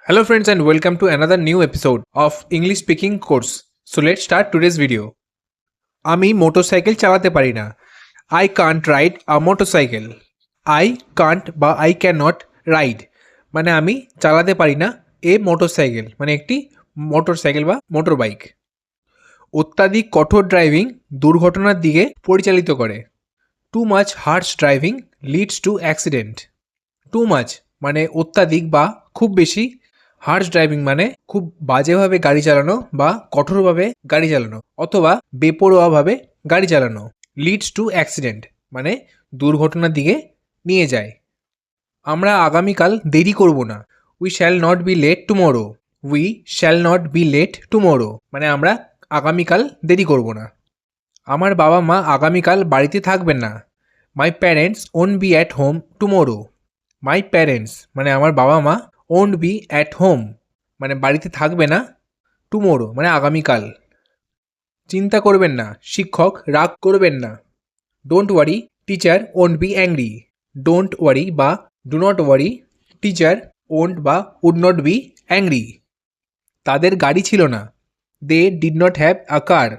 Hello friends and welcome to another new episode of English speaking course. So let's start today's video. আমি motorcycle চালাতে পারি না। I can't ride a motorcycle. I can't বা I cannot ride মানে আমি চালাতে পারি না এ মোটরসাইকেল মানে একটি মোটরসাইকেল বা মোটর বাইক। অত্যাধিক কঠোর ড্রাইভিং দুর্ঘটনার দিকে পরিচালিত করে। Too much harsh driving leads to accident. Too much মানে অত্যাধিক বা খুব বেশি, হার্শ ড্রাইভিং মানে খুব বাজেভাবে গাড়ি চালানো বা কঠোরভাবে গাড়ি চালানো অথবা বেপরোয়াভাবে গাড়ি চালানো। লিডস টু অ্যাক্সিডেন্ট মানে দুর্ঘটনার দিকে নিয়ে যায়। আমরা আগামীকাল দেরি করব না। We shall not be late tomorrow. We shall not be late tomorrow মানে আমরা আগামীকাল দেরি করব না। আমার বাবা মা আগামীকাল বাড়িতে থাকবেন না। My parents won't be at home tomorrow. My parents মানে আমার বাবা মা ওন্ট বি অ্যাট হোম মানে বাড়িতে থাকবে না, টুমোরো মানে আগামীকাল। চিন্তা করবেন না, শিক্ষক রাগ করবেন না। Don't worry teacher won't be angry. Don't worry বা do not worry teacher won't বা উড নট বি অ্যাংরি। তাদের গাড়ি ছিল না। They did not have a car.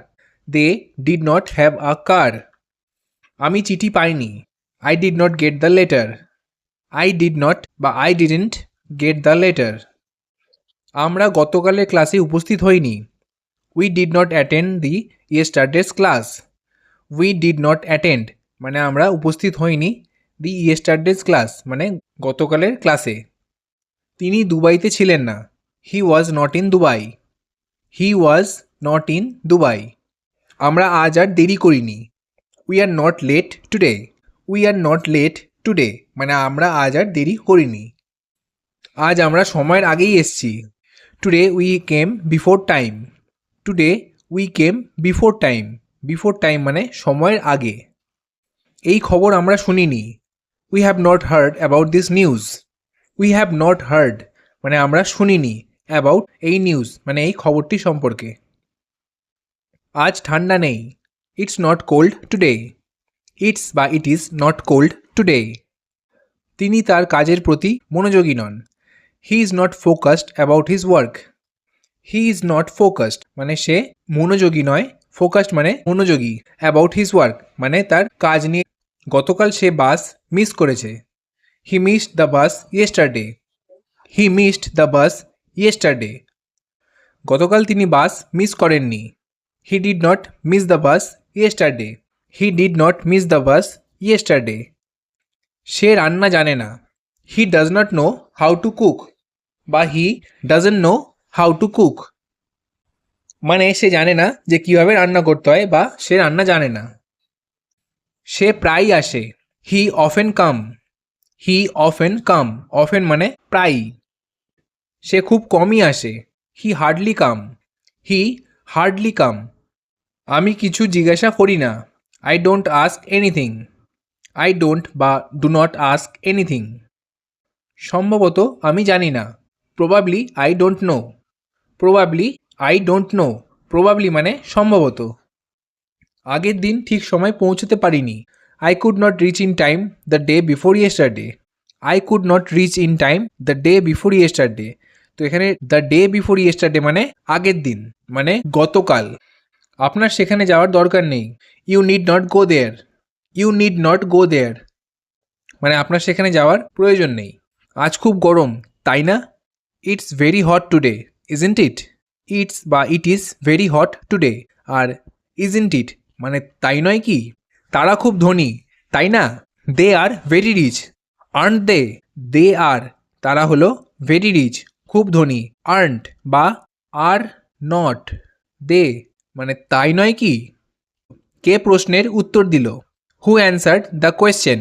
They did not have a car. আমি চিঠি পাইনি। I did not get the letter. I did not বা I didn't get the letter. আমরা গতকালের ক্লাসে উপস্থিত হইনি। We did not attend the yesterday's class. We did not attend মানে আমরা উপস্থিত হইনি, দি ইয়েস্টারডেজ ক্লাস মানে গতকালের ক্লাসে। তিনি দুবাইতে ছিলেন না। He was not in Dubai. He was not in Dubai. আমরা আজ আর দেরি করিনি। We are not late today. We are not late today মানে আমরা আজ আর দেরি করিনি। আজ আমরা সময়ের আগেই এসেছি। Today we came before time. Today we came before time. Before time মানে সময়ের আগে। এই খবর আমরা শুনিনি। We have not hard about this news. We have not hard মানে আমরা শুনিনি, অ্যাবাউট এই নিউজ মানে এই খবরটি সম্পর্কে। আজ ঠান্ডা নেই। It's not cold today. It's বা it is not cold today. তিনি তার কাজের প্রতি মনোযোগী নন। He is not focused about his work. He is not focused মানে সে মনোযোগী নয়, ফোকাসড মানে মনোযোগী, অ্যাবাউট হিজ ওয়ার্ক মানে তার কাজ নিয়ে। গতকাল সে বাস মিস করেছে। He missed the bus yesterday. He missed the bus yesterday. গতকাল তিনি বাস মিস করেননি। He did not miss the bus yesterday. He did not miss the bus yesterday. সে রান্না জানে না। He does not know how to cook বা he doesn't know how to cook মানে সে জানে না যে কীভাবে রান্না করতে হয় বা সে রান্না জানে না। সে প্রায়ই আসে। He often come. He often come, often মানে প্রায়ই। সে খুব কমই আসে। He hardly come. He hardly come. আমি কিছু জিজ্ঞাসা করি না। I don't ask anything. I don't বা ডু নট আস্ক এনিথিং। সম্ভবত আমি জানি না। Probably I don't know. Probably I don't know. Probably মানে সম্ভবত। আগের দিন ঠিক সময় পৌঁছতে পারিনি। I could not reach in time the day before yesterday. I could not reach in time the day before yesterday. তো এখানে দ্য ডে বিফোর ইয়েস্টারডে মানে আগের দিন মানে গতকাল। আপনার সেখানে যাওয়ার দরকার নেই। You need not go there. You need not go there মানে আপনার সেখানে যাওয়ার প্রয়োজন নেই। আজ খুব গরম, তাই না? It's very hot today, isn't it? It's বা it is very hot today. আর ইজন্ট ইট মানে তাই নয় কি? তারা খুব ধনী, তাই না? They are very rich, aren't they? They are তারা হলো ভেরি রিচ খুব ধনী, আর্নড বা আর নট দে মানে তাই নয় কি? কে প্রশ্নের উত্তর দিল? Who answered the question?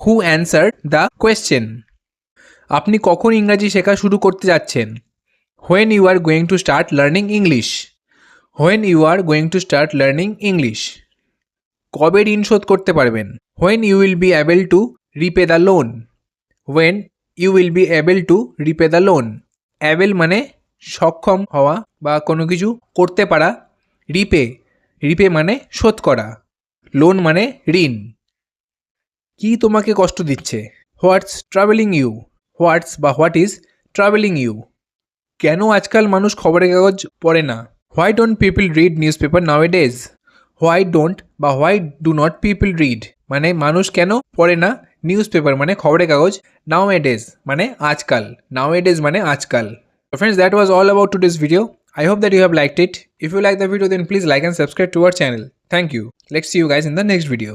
Who answered the question? আপনি কখন ইংরাজি শেখা শুরু করতে যাচ্ছেন? When you are going to start learning English? When you are going to start learning English? কবে ঋণ শোধ করতে পারবেন? When you will be able to repay the loan? When you will be able to repay the loan. Able মানে সক্ষম হওয়া বা কোনো কিছু করতে পারা। রিপে, রিপে মানে শোধ করা। লোন মানে ঋণ। কি তোমাকে কষ্ট দিচ্ছে? হোয়াটস ট্রাভেলিং ইউ? হোয়াটস বা হোয়াট ইজ ট্রাভেলিং ইউ? কেন আজকাল মানুষ খবরের কাগজ পড়ে না? Why don't people read newspaper nowadays? Why don't বা why do not people read মানে মানুষ কেন পড়ে না নিউজ পেপার মানে খবরের কাগজ, নাও এ ডেজ মানে আজকাল, নাও এ ডেজ মানে আজকাল। So friends, that was all about today's video. I hope that you have liked it. If you like the video, then please like and subscribe to our channel. Thank you. Let's see you guys in the next video.